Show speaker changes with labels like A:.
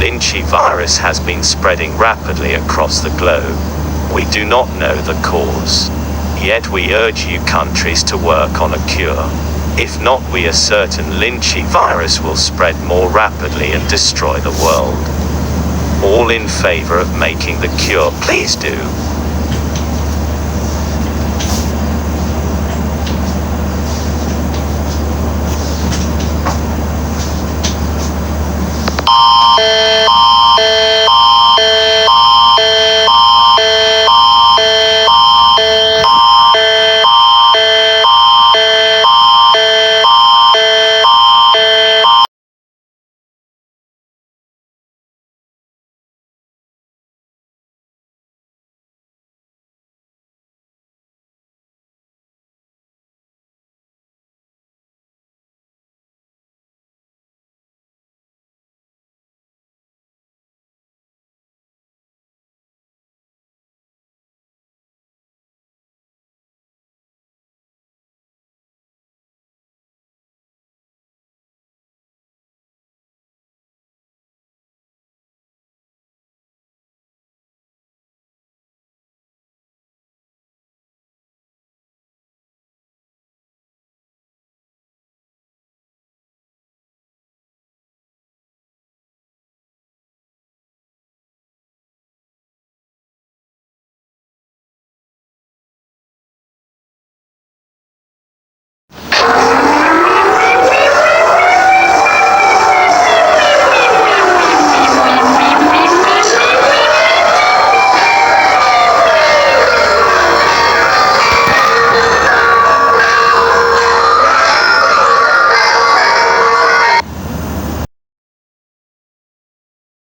A: lynchy virus has been spreading rapidly across the globe. We do not know the cause. Yet we urge you countries to work on a cure. If not, we are certain lynchy virus will spread more rapidly and destroy the world. All in favor of making the cure, please do.